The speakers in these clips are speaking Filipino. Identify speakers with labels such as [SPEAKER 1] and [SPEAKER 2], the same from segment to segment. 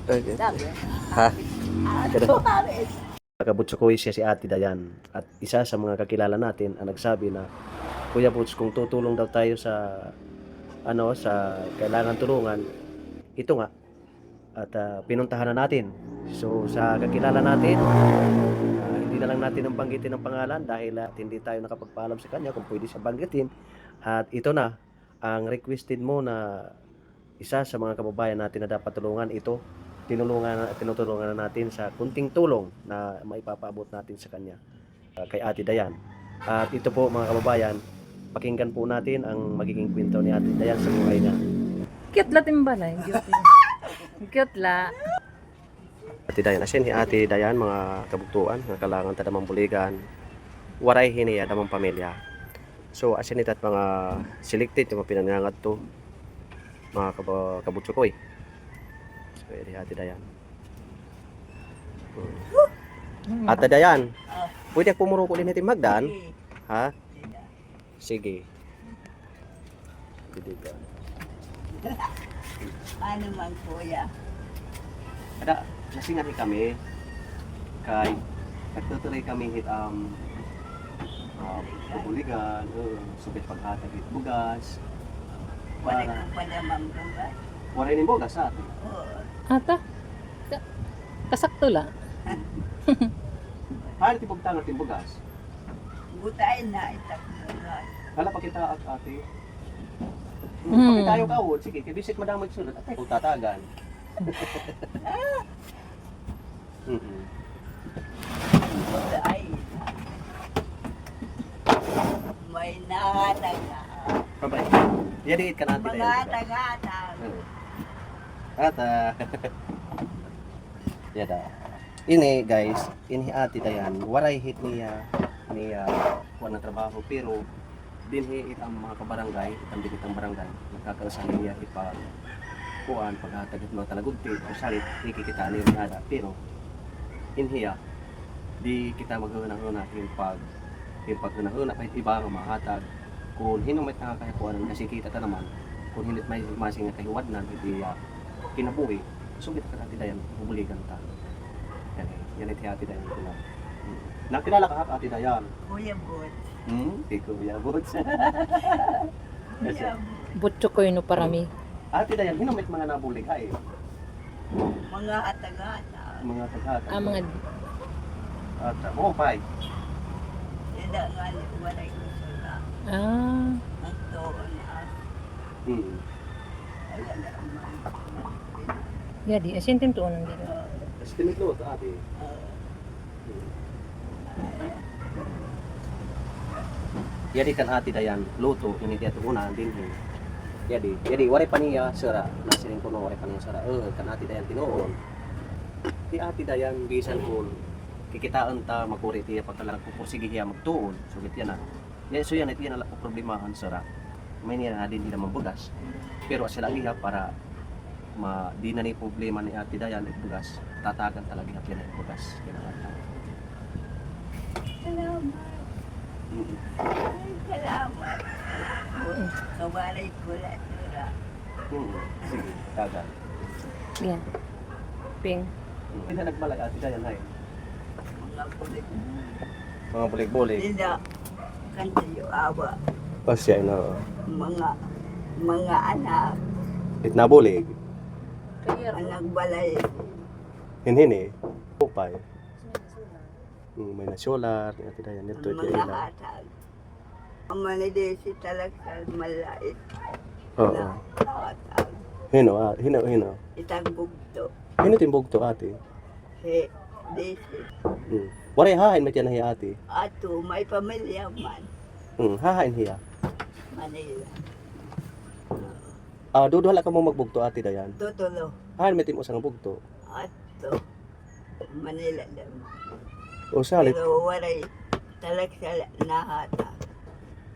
[SPEAKER 1] Okay. Ha? Kabutsukoy siya si Ate Dayan at isa sa mga kakilala natin ang nagsabi na Kuya Butch, kung tutulong daw tayo sa sa kailangan tulungan, ito nga at pinuntahan na natin. So sa kakilala natin, hindi na lang natin ang banggitin ng pangalan dahil hindi tayo nakapagpaalam sa kanya kung pwede siya banggitin. At ito na ang requested mo na isa sa mga kababayan natin na dapat tulungan. Ito tinutulungan na natin sa kunting tulong na maipapaabot natin sa kanya, kay Ate Dayan. At ito po mga kababayan, pakinggan po natin ang magiging kwento ni Ate Dayan sa buhay niya.
[SPEAKER 2] Cute la timbalay. Cute la.
[SPEAKER 1] Ate Dayan, asin ni Ate Dayan mga kabugtuan, nga kalangan ta damang buligan, waray hiniya damang pamilya. So asin itat mga selected yung mga pinangangat to, mga kabutsukoy. So di Ate Dayan. Ate Dayan, pwede pumuro ko din natin magdaan? Ha? Sige. Pwede ka.
[SPEAKER 3] Ano man kuya?
[SPEAKER 1] Ada, nasingat kami kay nagtutuloy kami bubuligan, subit paghatag it bugas.
[SPEAKER 3] Wala ko pa naman bugas.
[SPEAKER 1] Wala ni bugas sa atin.
[SPEAKER 2] Ata. Kasakto la.
[SPEAKER 1] Ano ti pagtangat yung bugas?
[SPEAKER 3] Butayin na itak bugas.
[SPEAKER 1] Hala pa kita at ate. Pag tayo kawod, sige, kibisit madamag sunod at ay tatagan.
[SPEAKER 3] Butayin na. May nahataga.
[SPEAKER 1] Kabay. Yadiit ka natin.
[SPEAKER 3] Mga tagatag.
[SPEAKER 1] At yada. Ini guys, ini Ate Dayan, waray hit niya kuha ng trabaho pero dinhi it ang mga kabarangay, itang dikit ang barangay, nagkakausan niya ipag kuan paghatag mga talagugti o salit ikikita niya nada pero inhiya di kita maghunahuna yung paghunahuna kahit iba nga mahatag kung hinong may nakakakuan kasi kita ta naman kung hindi may masing kahiwad na hindi kinabuhi sugit ka Ate Dayan bubuligan ta yan iti Ate Dayan ko lang nakilala ka Ate Dayan
[SPEAKER 3] Kuya Bot.
[SPEAKER 1] di Kuya Butch.
[SPEAKER 3] Kuya
[SPEAKER 2] Butcho ko no parami.
[SPEAKER 1] Ate Dayan hinumit mga nabulig ay
[SPEAKER 3] Mga atagatag.
[SPEAKER 1] mga taghatag
[SPEAKER 2] Mga
[SPEAKER 1] at pay
[SPEAKER 3] Yan nga wala ko sila.
[SPEAKER 2] ah,
[SPEAKER 3] Ang toon na. Wala naman.
[SPEAKER 2] yadi asin tim tuon dito.
[SPEAKER 1] Tapos tinitlo ito ate. Yadi kan Ate Dayan, luto, yun iti ato una, din Yadi, waray pa niya, sira, nasiling ko no, waray pa niya, sira, kan Ate Dayan tinuon. Di Ate Dayan, bisan kung kikitaan ta, magkuri tiya, pagkalang pupursige hiya magtuon, sugit yan na. So yan, ito yan ang problemahan, sira. May niya na din nila mabugas. Pero sila iha para di na ni problema ni Ate Dayan bugas, tatagan talaga yan ang bugas.
[SPEAKER 3] Salamat. Salamat. Kabalay ko na sila.
[SPEAKER 1] Sige, tagan.
[SPEAKER 2] Yan. Ping.
[SPEAKER 1] Hindi na nagbalag Ate Dayan ay.
[SPEAKER 3] Mga kulit.
[SPEAKER 1] Mga bulig-bulig.
[SPEAKER 3] Hindi kanta yung awa.
[SPEAKER 1] Pasya na.
[SPEAKER 3] Mga anak.
[SPEAKER 1] Itnabulig.
[SPEAKER 3] Anak balay.
[SPEAKER 1] Hinhini. Upay. May nasolar. Ate Dayan nito.
[SPEAKER 3] Mga hatag. Ang manidesi talaga malait.
[SPEAKER 1] Oo.
[SPEAKER 3] Hatag.
[SPEAKER 1] Hino.
[SPEAKER 3] Itang bugto.
[SPEAKER 1] Hino timbog to ate.
[SPEAKER 3] Si desi.
[SPEAKER 1] Waray hahain mo tiyan na hiya ate.
[SPEAKER 3] Ato may pamilya man.
[SPEAKER 1] Hahain hiya.
[SPEAKER 3] Manila.
[SPEAKER 1] Dodo hala ka mo magbugto Ate Dayan.
[SPEAKER 3] Tutulo.
[SPEAKER 1] Hahain mo tim usang bugto.
[SPEAKER 3] Ato. Manila lang.
[SPEAKER 1] O salit.
[SPEAKER 3] Pero waray talaga nahatag.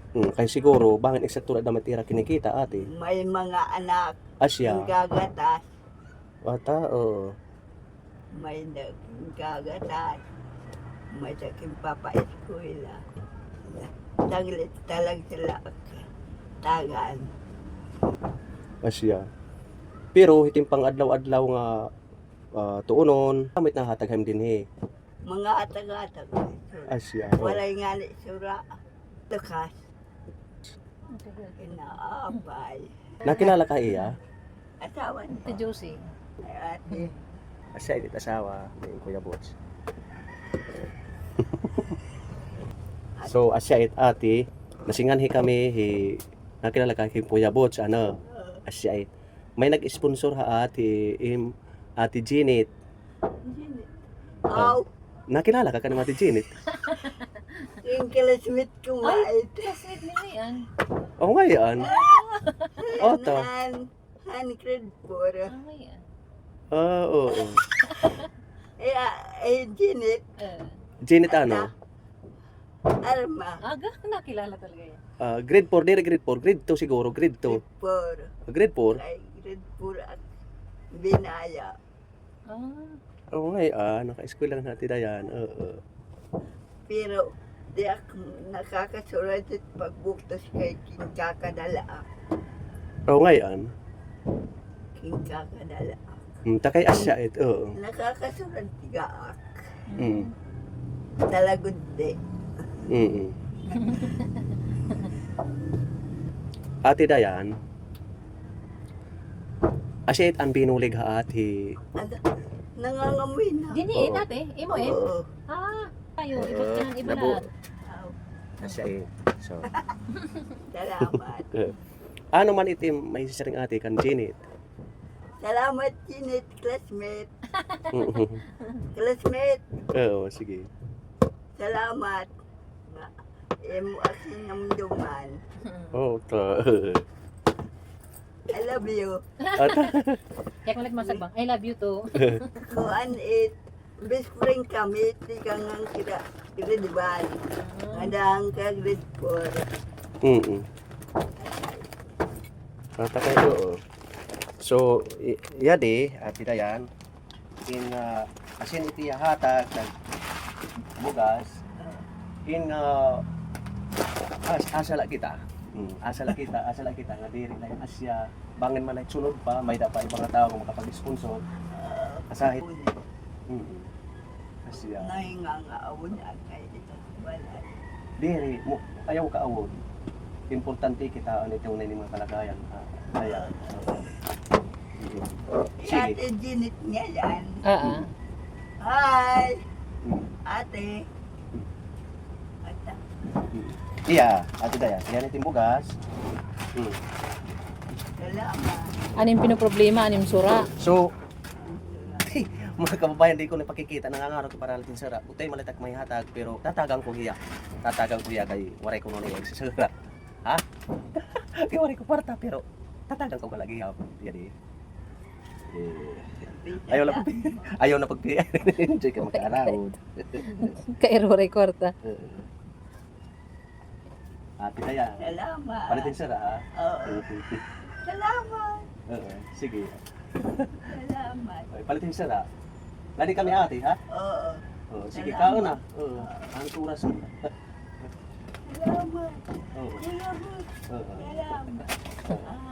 [SPEAKER 1] Kay siguro bangin eksaktura damat tira kinikita ate.
[SPEAKER 3] May mga anak.
[SPEAKER 1] Asya.
[SPEAKER 3] Ang gagatas.
[SPEAKER 1] Ata oo.
[SPEAKER 3] May nagkagatas. May saking papa-eskwela. Taglit talag sila tagan.
[SPEAKER 1] Asya. Pero hitim pang adlaw-adlaw nga tuunon. Kamit na hatagham din he.
[SPEAKER 3] Mga atag-atag.
[SPEAKER 1] Asya.
[SPEAKER 3] Walay nga ni sura. Lukas. Inaabay.
[SPEAKER 1] Nakilala ka iya?
[SPEAKER 3] Asawa
[SPEAKER 2] Ate
[SPEAKER 3] niyo.
[SPEAKER 2] Josie.
[SPEAKER 3] Ate.
[SPEAKER 1] Asya it asawa ni Kuya Bots. So asya it ate, nasingan hi kami hi nakilala ka kay Kuya Bots ano? Asya it. May nag-sponsor ha ate Ate Janet.
[SPEAKER 3] Aw.
[SPEAKER 1] Nakilala ka kanang Ate Janet?
[SPEAKER 3] Yung kilasmit ko mait.
[SPEAKER 2] Sweet nila yan.
[SPEAKER 1] Oo nga yan. Oo to.
[SPEAKER 3] Han grade 4.
[SPEAKER 2] Ah, yan.
[SPEAKER 1] Oo.
[SPEAKER 3] Janet.
[SPEAKER 1] Janet ano?
[SPEAKER 3] Arma.
[SPEAKER 2] Aga, nakilala talaga yan.
[SPEAKER 1] Grade 4, di grade 4, grade 2 siguro, grade 2.
[SPEAKER 3] 4.
[SPEAKER 1] Grade 4?
[SPEAKER 3] Kay grade 4 at binaya.
[SPEAKER 2] Ah,
[SPEAKER 1] Oo nga naka-school lang natin dayan. Oo.
[SPEAKER 3] Pero di ako nakakasulat at pagbuktos kay King Kakadala.
[SPEAKER 1] Oo nga yan.
[SPEAKER 3] King Kakadala.
[SPEAKER 1] Takay asya it, oo.
[SPEAKER 3] Nakakasulat tigaak.
[SPEAKER 1] Mm.
[SPEAKER 3] Talagod di.
[SPEAKER 1] Mm. Ate Dayan, asya it ang binulig ha ate.
[SPEAKER 3] Nangangamoy na.
[SPEAKER 2] dini
[SPEAKER 1] Oo.
[SPEAKER 2] dati, imo eh.
[SPEAKER 3] Oo.
[SPEAKER 2] Ah, tayo, ibot ka ng iba
[SPEAKER 1] Labo.
[SPEAKER 2] lahat.
[SPEAKER 3] Aw,
[SPEAKER 1] Asya it. So,
[SPEAKER 3] salamat.
[SPEAKER 1] ano man itim may sisaring ate kan Janet.
[SPEAKER 3] Salamat, Janet, classmate.
[SPEAKER 1] Mm.
[SPEAKER 3] Classmate,
[SPEAKER 1] Oo, sige.
[SPEAKER 3] salamat. Nga, emo asin ng duman.
[SPEAKER 1] Oo, ta.
[SPEAKER 3] I love you.
[SPEAKER 2] Kaya kung nagmasagbang, I love you too.
[SPEAKER 3] Kuan it. Best friend kami, tigang ang kira. Grade 1. Andang ka grade 4.
[SPEAKER 1] Mm. Takay oo. So, yadi, ate Dayan, asin iti hatag kag bugas, asala kita. Asala kita nga diri na yung asya, bangin man ay sunod pa, may dapat ibang tao kung makapag-sponsor. Asahit. Asya.
[SPEAKER 3] Nahingangaawon kay ito. Wala.
[SPEAKER 1] Diri, ayaw ka awod. Importante kita ang itong na mga kalagayan. Kaya.
[SPEAKER 3] Si Ate Janet nga yan.
[SPEAKER 2] Ah,
[SPEAKER 3] Hi!
[SPEAKER 1] Mm.
[SPEAKER 3] Ate. Ata.
[SPEAKER 1] Iya, ate Dayan, yan iting bugas.
[SPEAKER 3] Salamat.
[SPEAKER 2] anim pinoproblema, anim sura.
[SPEAKER 1] So, mga kababayan, di ko napakikita, nangangarap ko para natin sara. Utay malitak may hatag, pero tatagang ko hiya. Tatagang ko hiya kay waray ko nung sa sara. Ha? Kay waray ko parta, pero tatagang ko kalagi hiya. Yan ayaw na pagpiya. Enjoy ka magkaalaod.
[SPEAKER 2] Kairwaray kwarta.
[SPEAKER 1] Ate Dayan,
[SPEAKER 3] Salamat.
[SPEAKER 1] palitin sara ha?
[SPEAKER 3] Oo. Salamat.
[SPEAKER 1] Sige.
[SPEAKER 3] Salamat.
[SPEAKER 1] Palitin sara. Lagi kami ate, ha?
[SPEAKER 3] Oo.
[SPEAKER 1] Sige,
[SPEAKER 3] Salamat.
[SPEAKER 1] kaon na. Ang turas mo.
[SPEAKER 3] Salamat.
[SPEAKER 1] Oo.
[SPEAKER 3] Salamat.
[SPEAKER 1] Oo.
[SPEAKER 3] Salamat.